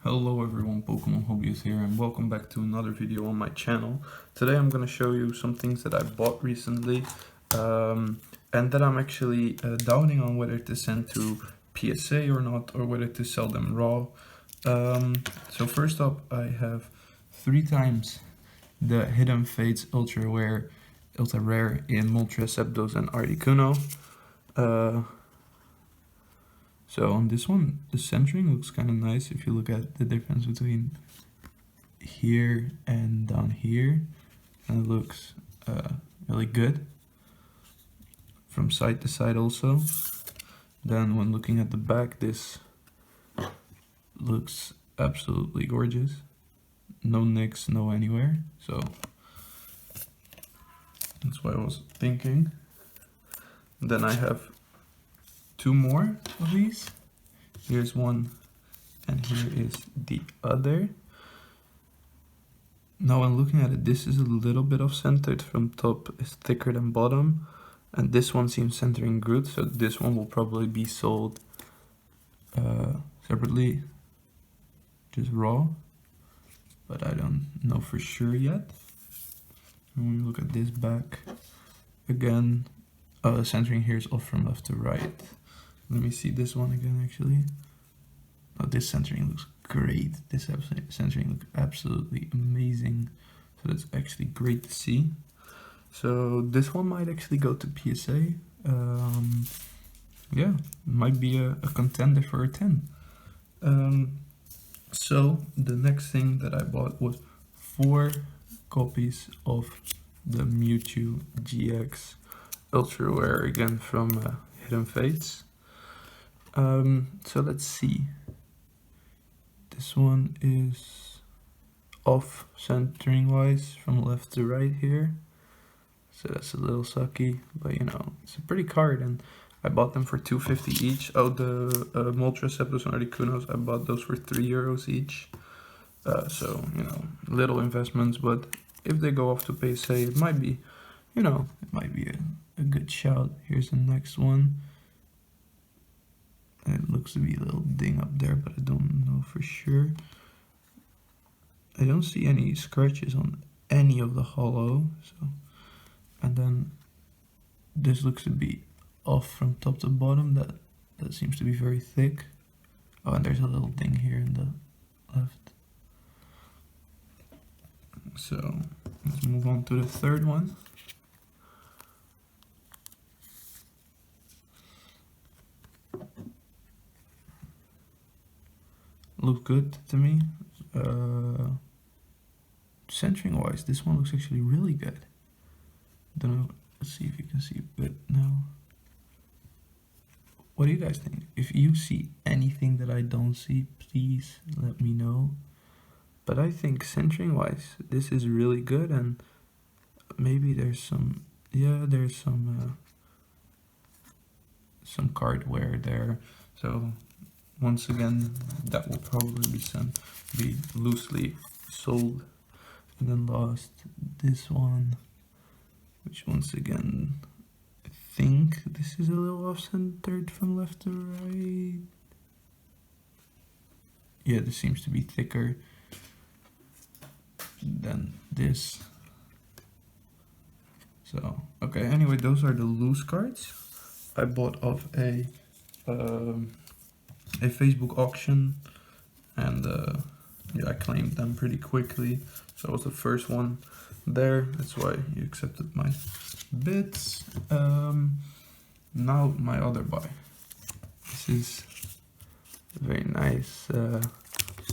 Hello everyone, Pokemon Hobbyist here and welcome back to another video on my channel. Today I'm going to show you some things that I bought recently and that I'm actually doubting on whether to send to PSA or not, or whether to sell them raw. So first up, I have 3 times the Hidden Fates Ultra Rare in Moltres, Zapdos and Articuno. So on this one, the centering looks kind of nice if you look at the difference between here and down here, and it looks really good from side to side also. Then when looking at the back, this looks absolutely gorgeous. No nicks, no anywhere, so that's what I was thinking. Then I have 2 more of these. Here's one and here is the other. Now when looking at it, this is a little bit off centered. From top is thicker than bottom, and this one seems centering good, so this one will probably be sold separately, just raw, but I don't know for sure yet. And when we look at this back, again, centering here is off from left to right. Let me see this one again actually. Oh, this centering looks great. This centering looks absolutely amazing. So that's actually great to see. So this one might actually go to PSA. Yeah, might be a contender for a 10. So the next thing that I bought was 4 copies of the Mewtwo GX Ultra Rare, again from Hidden Fates. So let's see. This one is off centering wise from left to right here, so that's a little sucky, but you know, it's a pretty card, and I bought them for $2.50 each. Oh, the Moltres, Zapdos and Articunos, I bought those for €3 each. So, you know, little investments, but if they go off to PSA, it might be, you know, it might be a good shout. Here's the next one. It looks to be a little ding up there, but I don't know for sure. I don't see any scratches on any of the hollow, so. And then this looks to be off from top to bottom. That seems to be very thick. Oh, and there's a little ding here in the left. So let's move on to the third one. Looks good to me. Centering wise, this one looks actually really good. Don't know, let's see if you can see a bit now. What do you guys think? If you see anything that I don't see, please let me know. But I think centering wise, this is really good, and maybe there's some, yeah, there's some card wear there. So once again, that will probably be loosely sold. And then last, this one, which once again, I think this is a little off-centered from left to right. Yeah, this seems to be thicker than this. So, okay, anyway, those are the loose cards I bought off a Facebook auction, and yeah, I claimed them pretty quickly, so I was the first one there. That's why you accepted my bids. Now my other buy. This is a very nice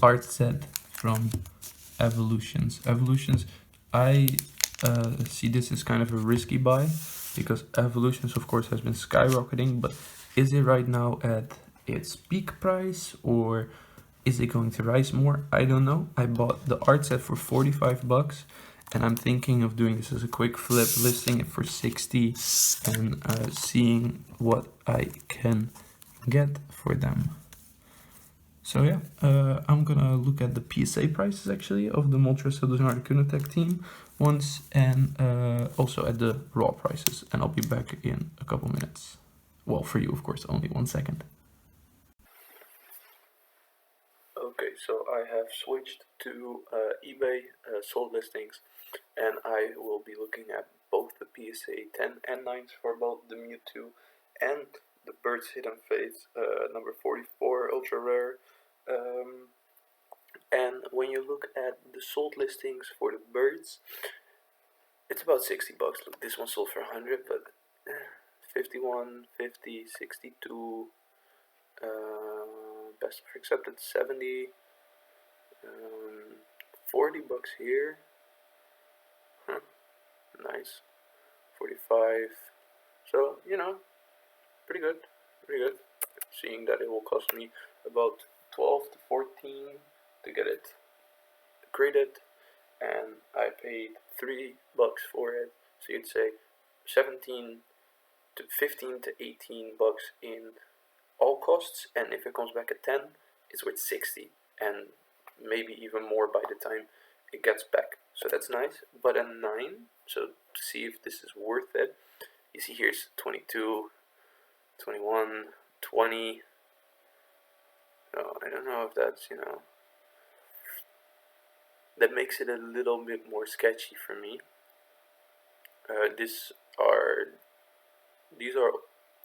art set from Evolutions. I see this as kind of a risky buy, because Evolutions of course has been skyrocketing, but is it right now at its peak price, or is it going to rise more? I don't know. I bought the art set for $45, and I'm thinking of doing this as a quick flip, listing it for 60 and seeing what I can get for them. So yeah, I'm gonna look at the PSA prices actually of the Moltres, Zapdos and Articuno Tech team once, and also at the raw prices, and I'll be back in a couple minutes. Well, for you of course, only 1 second. Okay, so I have switched to eBay sold listings, and I will be looking at both the PSA 10 and 9s for both the Mewtwo and the Birds Hidden Fates number 44 ultra rare. And when you look at the sold listings for the birds, it's about 60 bucks. Look, this one sold for 100, but 51, 50, 62, best offer accepted 70, 40 bucks here. Nice. 45. So, pretty good. Pretty good. Seeing that it will cost me about 12 to 14 to get it graded, and I paid 3 bucks for it. So you'd say 17 to 15 to 18 bucks in all costs, and if it comes back at 10, it's worth 60, and maybe even more by the time it gets back. So that's nice. But a 9, so to see if this is worth it, you see here's 22, 21, 20. No, I don't know if that's, that makes it a little bit more sketchy for me. These are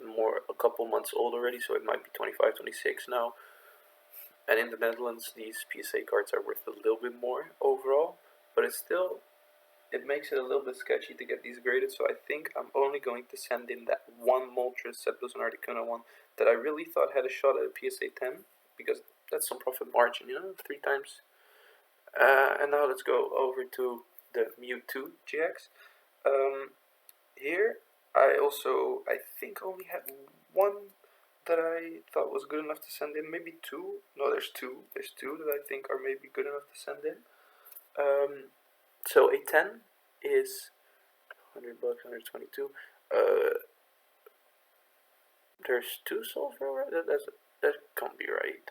more a couple months old already, so it might be 25, 26 now. And in the Netherlands, these PSA cards are worth a little bit more overall, but it makes it a little bit sketchy to get these graded. So I think I'm only going to send in that one Moltres Zapdos and Articuno one that I really thought had a shot at a PSA 10, because that's some profit margin, 3 times. And now let's go over to the Mewtwo GX. Here I think only had one that I thought was good enough to send in. Maybe 2. No, there's 2. There's 2 that I think are maybe good enough to send in. So a 10 is 100 bucks, 122. There's 2 sold for it? That can't be right.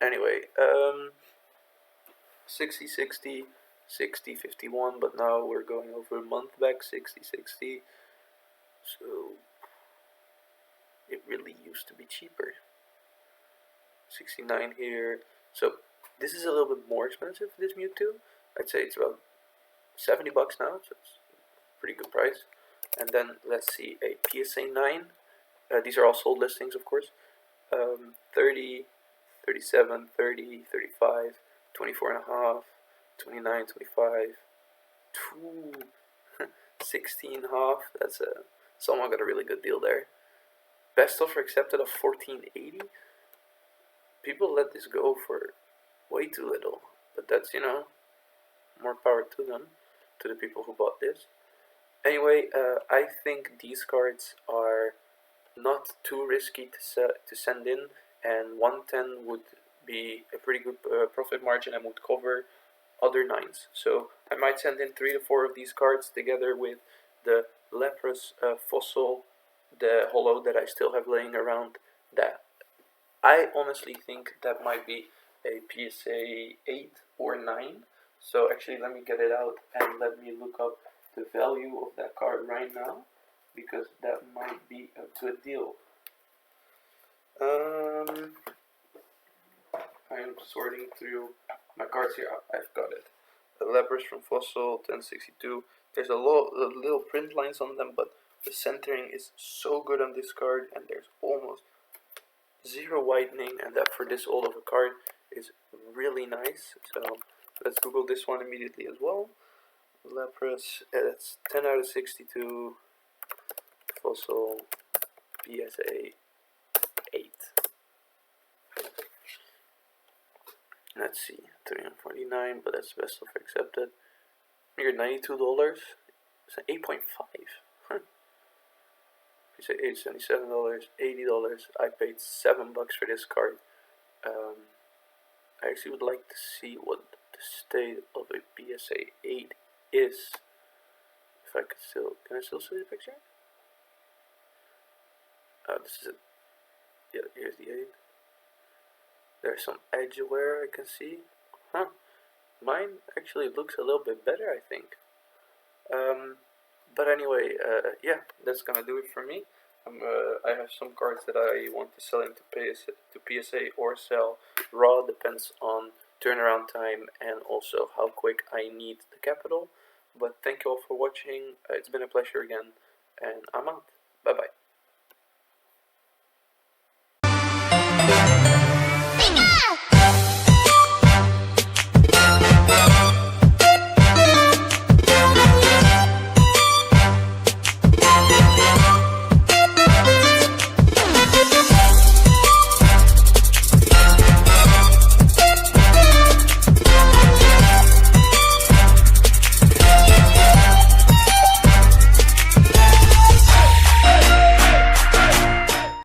Anyway, 60, 60, 60, 51, but now we're going over a month back, 60, 60. So it really used to be cheaper. 69 here. So this is a little bit more expensive, this Mewtwo. I'd say it's about 70 bucks now, so it's a pretty good price. And then let's see a PSA 9. These are all sold listings, of course. 30, 37, 30, 35, 24 and a half, 29, 25, 2, 16 half. That's someone got a really good deal there. Best offer accepted of 14.80. People let this go for way too little, but that's, more power to them, to the people who bought this. Anyway, I think these cards are not too risky to send in, and 110 would be a pretty good profit margin and would cover other 9s. So I might send in 3 to 4 of these cards together with the Lapras Fossil, the holo that I still have laying around. That I honestly think that might be a PSA 8 or 9. So actually let me get it out and let me look up the value of that card right now, because that might be a good deal. I am sorting through my cards here. I've got it. The Lapras from Fossil, 1062. There's a little print lines on them, but the centering is so good on this card, and there's almost 0 whitening, and that for this old of a card is really nice. So let's Google this one immediately as well. Lapras, it's 10 out of 62. Fossil, PSA 8. Let's see, 349, but that's best offer accepted. You're $92. It's an 8.5. Huh. You say $77, $80. I paid $7 for this card. I actually would like to see what the state of a PSA 8 is. If I could can I still see the picture? This is it. Yeah, here's the 8. There's some edge wear I can see. Huh. Mine actually looks a little bit better, I think. But anyway, yeah, that's gonna do it for me. I have some cards that I want to sell into PSA or sell raw, depends on turnaround time and also how quick I need the capital. But thank you all for watching. It's been a pleasure again, and I'm out. Bye bye.